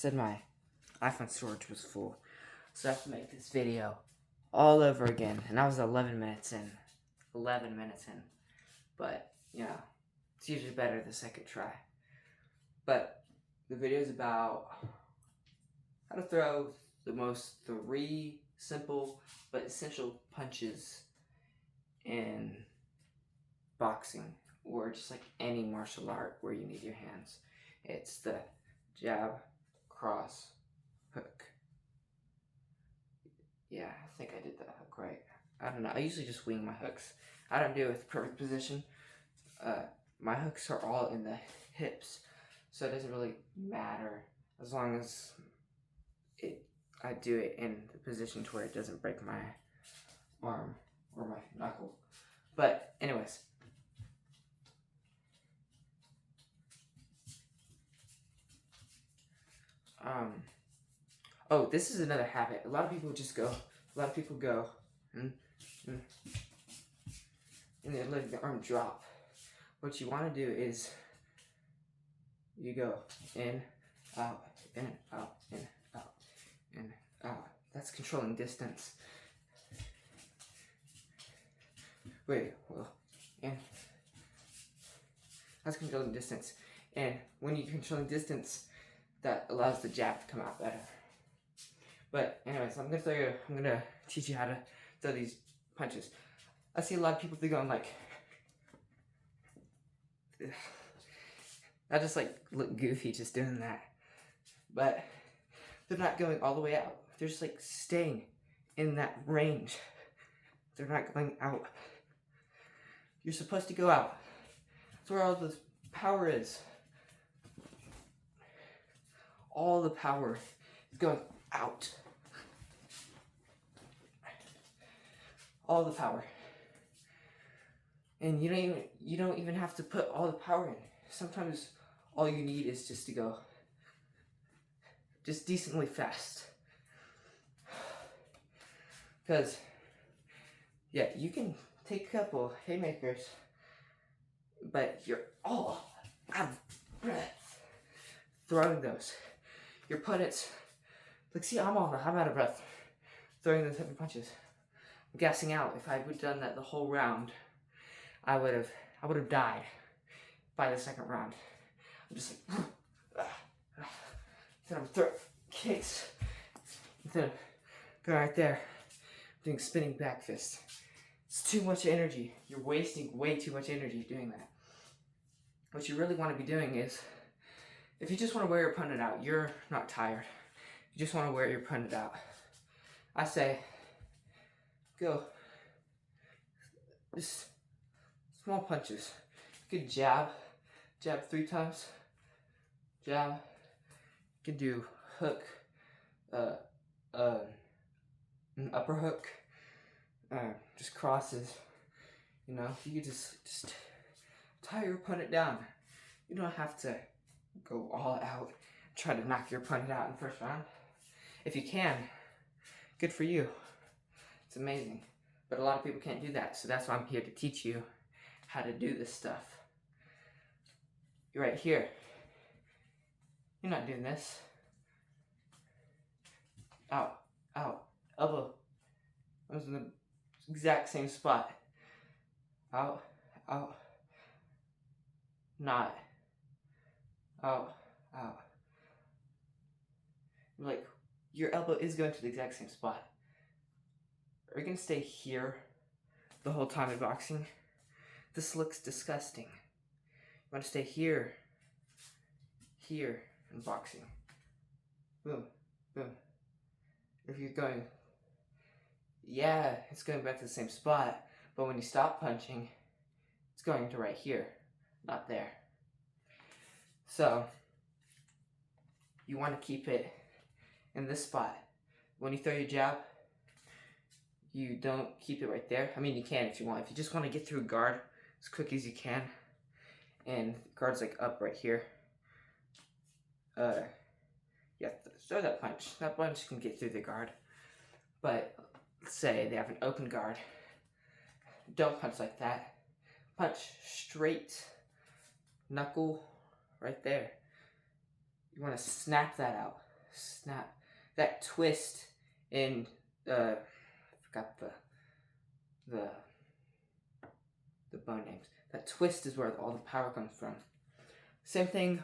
said my iPhone storage was full, so I have to make this video all over again. And I was 11 minutes in. 11 minutes in. But, you know, it's usually better the second try. But the video is about how to throw the most 3 simple but essential punches in boxing, or just like any martial art where you need your hands. It's the jab, cross, hook. Yeah, I think I did that hook right. I don't know. I usually just wing my hooks. I don't do it with perfect position. My hooks are all in the hips, so it doesn't really matter as long as I do it in the position to where it doesn't break my arm or my knuckle. But anyways, oh, this is another habit. A lot of people go and they let the arm drop. What you want to do is you go in, out, in, out, in, out, in, out. That's controlling distance. Wait, well, and that's controlling distance. And when you're controlling distance, that allows the jab to come out better. But anyways, I'm gonna teach you how to throw these punches. I see a lot of people going like, I just like look goofy just doing that. But they're not going all the way out. They're just like staying in that range. They're not going out. You're supposed to go out. That's where all the power is. All the power is going out. All the power. And you don't even have to put all the power in. Sometimes all you need is just to go just decently fast. Because yeah, you can take a couple haymakers, but you're all out of breath throwing those. Your opponents, like, see, I'm out of breath throwing those heavy punches. I'm gassing out. If I would have done that the whole round, I would have died by the second round. I'm just like, then I'm throwing kicks. Then go right there, doing spinning back fist. It's too much energy. You're wasting way too much energy doing that. What you really want to be doing is, if you just want to wear your opponent out, you're not tired. You just want to wear your opponent out. I say, go. Just small punches. You could jab 3 times. Jab. You can do hook, an upper hook, just crosses. You know, you could just tie your opponent down. You don't have to go all out, try to knock your opponent out in the first round. If you can, good for you. It's amazing. But a lot of people can't do that, so that's why I'm here to teach you how to do this stuff. You're right here. You're not doing this. Out, out, elbow. I was in the exact same spot. Out, out. Not. Out, out. Like, your elbow is going to the exact same spot. Are you gonna stay here the whole time in boxing? This looks disgusting. You wanna stay here in boxing. Boom, boom. If you're going, yeah, it's going back to the same spot, but when you stop punching, it's going to right here, not there. So, you want to keep it in this spot. When you throw your jab, you don't keep it right there. I mean, you can if you want. If you just want to get through guard as quick as you can, and guard's like up right here, yeah, throw that punch. That punch can get through the guard. But let's say they have an open guard. Don't punch like that. Punch straight, knuckle right there. You want to snap that out. snap, that twist in I forgot the the bone names. That twist is where all the power comes from. Same thing.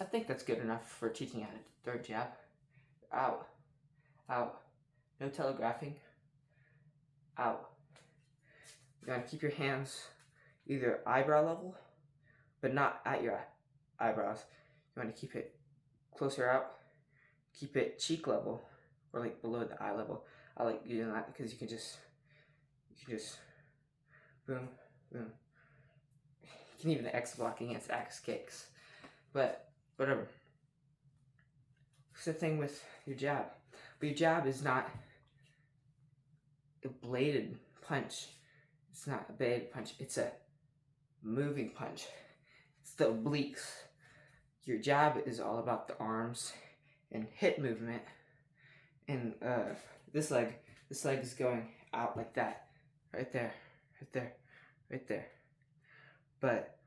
I think that's good enough for teaching how to throw jab. Out, out. No telegraphing. Out. You want to keep your hands either eyebrow level, but not at your eyebrows. You want to keep it closer out. Keep it cheek level, or like below the eye level. I like using that because you can just boom, boom. You can even X block against X kicks, but whatever. It's the thing with your jab, but your jab is not a bladed punch. It's not a bladed punch. It's a moving punch. It's the obliques. Your jab is all about the arms and hip movement, and this leg is going out like that, right there, right there, right there. But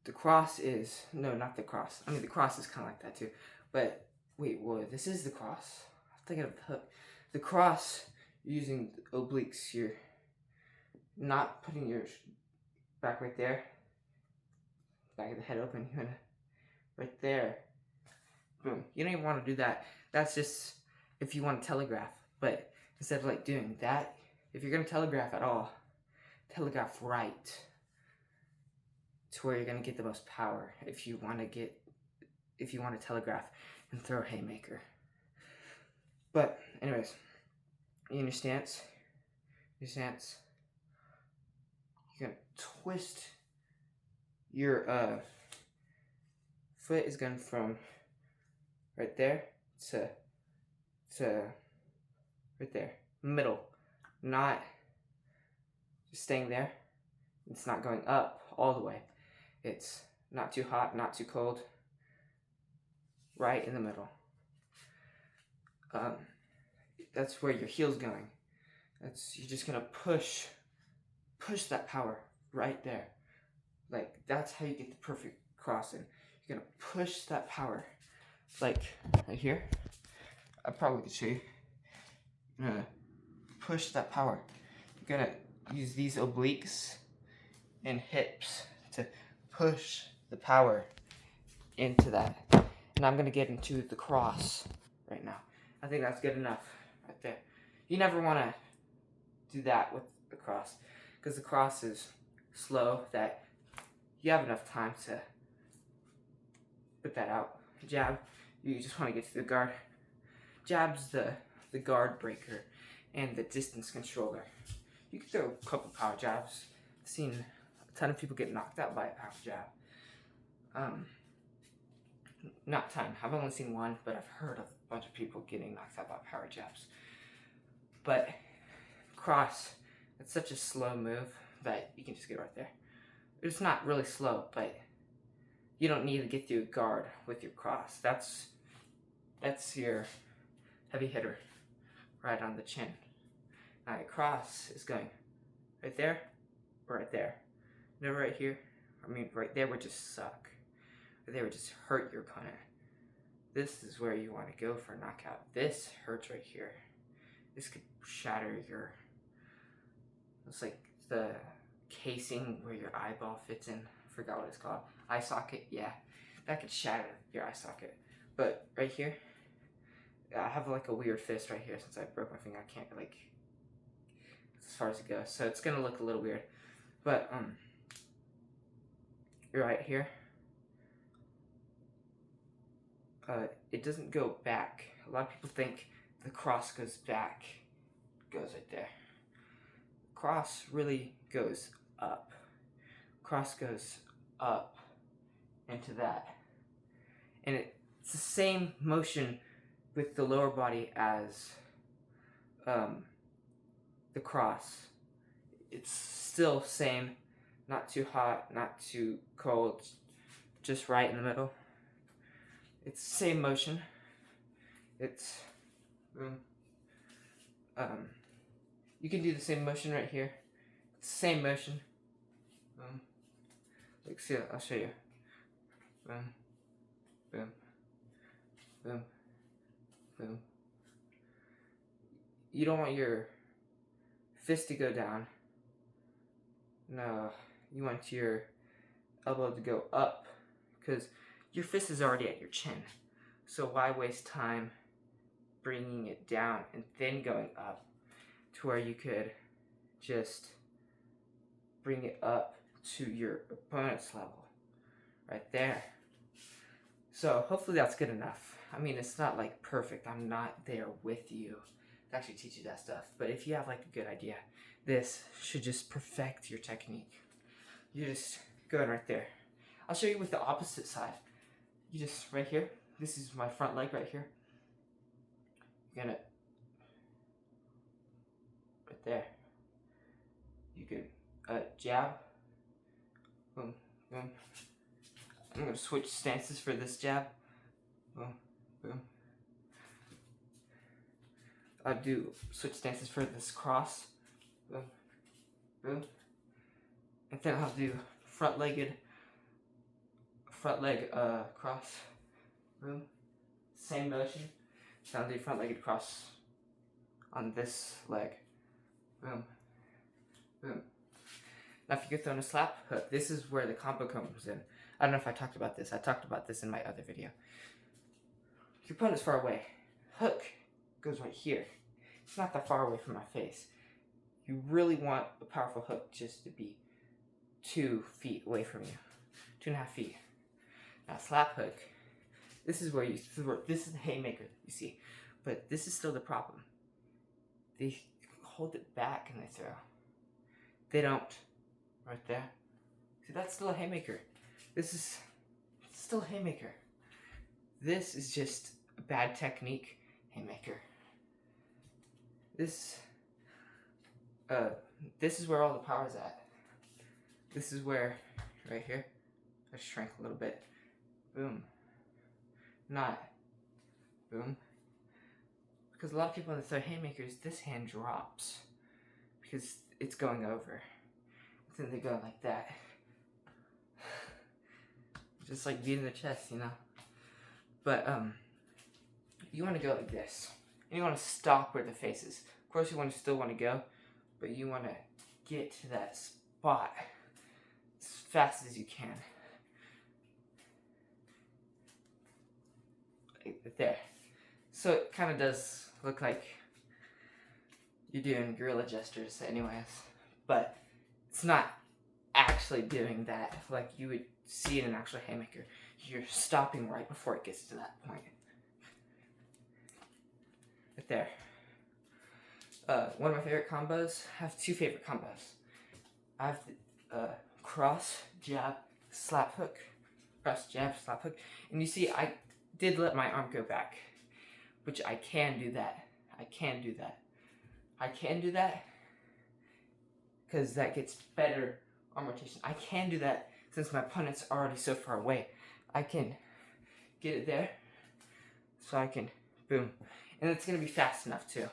the cross is, no, not the cross. I mean, the cross is kind of like that too. But wait, whoa, this is the cross. I'm thinking of the hook. The cross, using obliques, you're not putting your back right there, back of the head open. You want to, right there, boom. You don't even want to do that. That's just if you want to telegraph. But instead of like doing that, if you're going to telegraph at all, telegraph right to where you're going to get the most power. If you want to telegraph and throw a haymaker. But anyways, in your stance, you're going to twist your foot is going from right there to right there, middle, not just staying there. It's not going up all the way. It's not too hot, not too cold. Right in the middle. That's where your heel's going. You're just gonna push that power right there. Like that's how you get the perfect crossing. You're gonna push that power, like right here. I probably could show you. You're gonna push that power. You're gonna use these obliques and hips to push the power into that. And I'm going to get into the cross right now. I think that's good enough right there. You never want to do that with the cross because the cross is slow that you have enough time to put that out. Jab, you just want to get to the guard. Jab's the guard breaker and the distance controller. You can throw a couple power jabs. I've seen a ton of people get knocked out by a power jab. Not ton. I've only seen one, but I've heard of a bunch of people getting knocked out by power jabs. But cross, it's such a slow move that you can just get right there. It's not really slow, but you don't need to get through a guard with your cross. That's your heavy hitter right on the chin. Now your cross is going right there or right there. Never right here. I mean, right there would just suck. They would just hurt your opponent. This is where you want to go for a knockout. This hurts right here. This could shatter your, it's like the casing where your eyeball fits in. I forgot what it's called. Eye socket, yeah. That could shatter your eye socket. But right here, I have like a weird fist right here since I broke my finger. I can't like, as far as it goes. So it's gonna look a little weird. But, right here, it doesn't go back. A lot of people think the cross goes back. It goes right there. Cross really goes up. Cross goes up into that. And it's the same motion with the lower body as the cross. It's still same, not too hot, not too cold, just right in the middle. It's the same motion. It's you can do the same motion right here. It's the same motion. Like see, I'll show you. Boom, boom, boom, boom. You don't want your fist to go down. No, you want your elbow to go up because your fist is already at your chin. So why waste time bringing it down and then going up to where you could just bring it up to your opponent's level right there. So hopefully that's good enough. I mean, it's not like perfect. I'm not there with you to actually teach you that stuff. But if you have like a good idea, this should just perfect your technique. You just go in right there. I'll show you with the opposite side. You just, right here, this is my front leg right here. You're gonna, right there. You can jab, boom, boom. I'm gonna switch stances for this jab, boom, boom. I'll do switch stances for this cross, boom, boom. And then I'll do front leg cross, boom. Same motion. So I'll do front legged cross on this leg, boom, boom. Now if you get thrown a slap hook, this is where the combo comes in. I don't know if I talked about this. I talked about this in my other video. Your opponent's far away. Hook goes right here. It's not that far away from my face. You really want a powerful hook just to be 2 feet away from you. 2.5 feet. Now slap hook, this is where you throw, this is the haymaker that you see. But this is still the problem. They hold it back and they throw. They don't. Right there. See, that's still a haymaker. This is still a haymaker. This is just a bad technique haymaker. This is where all the power is at. This is where, right here, I shrank a little bit. Boom. Not. Boom. Because a lot of people when they throw haymakers, this hand drops. Because it's going over. Then they go like that. Just like beating the chest, you know? But, you want to go like this. And you want to stop where the face is. Of course you still want to go, but you want to get to that spot as fast as you can. Like there. So it kind of does look like you're doing gorilla gestures anyways. But it's not actually doing that like you would see in an actual haymaker. You're stopping right before it gets to that point. Right there. One of my favorite combos. I have 2 favorite combos. I have the cross, jab, slap hook. Cross, jab, slap hook. And you see, I did let my arm go back. Which I can do that. I can do that. Because that gets better arm rotation. I can do that since my opponent's already so far away. I can get it there. So I can, boom. And it's going to be fast enough too.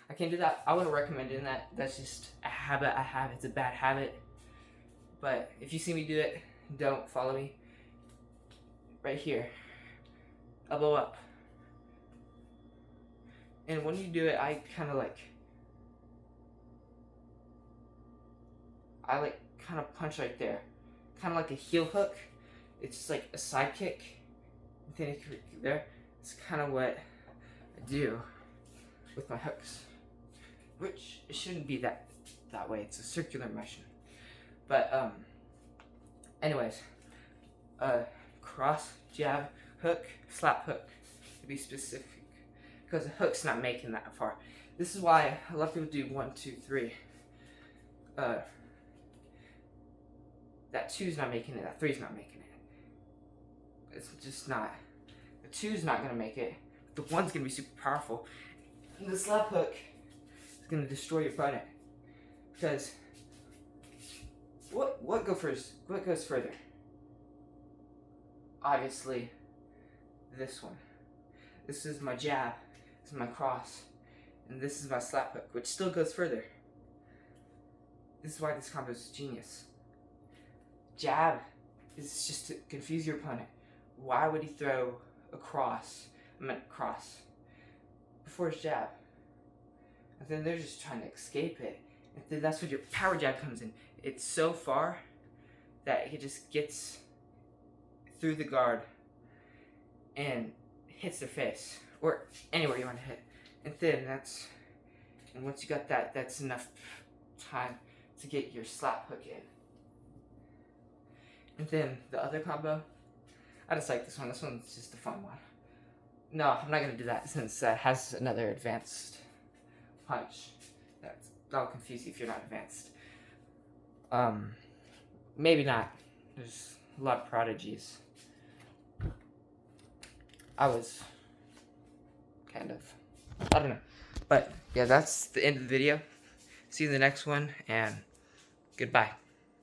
I can do that. I wouldn't recommend doing that. That's just a habit I have. It's a bad habit. But if you see me do it, don't follow me. Right here. Elbow up. And when you do it, I kind of punch right there. Kind of like a heel hook. It's just like a side kick. And then there. It's kind of what I do with my hooks. Which it shouldn't be that way. It's a circular motion. But anyways, cross, jab, hook, slap hook to be specific. Because the hook's not making that far. This is why a lot of people do 1, 2, 3. That 2's not making it, that 3's not making it. It's just not. The 2's not gonna make it. The 1's gonna be super powerful. And the slap hook is gonna destroy your opponent. Because what goes further? Obviously this one. This is my jab, this is my cross, and this is my slap hook, which still goes further. This is why this combo is genius. Jab is just to confuse your opponent. Why would he throw a cross? I meant cross. before his jab. And then they're just trying to escape it. And then that's when your power jab comes in. It's so far that he just gets through the guard and hits their face. Or anywhere you want to hit. And then and once you got that, that's enough time to get your slap hook in. And then the other combo, I just like this one. This one's just a fun one. No, I'm not going to do that since it has another advanced punch. That'll confuse you if you're not advanced. Maybe not. There's a lot of prodigies. I was kind of, I don't know. But yeah, that's the end of the video. See you in the next one, and goodbye.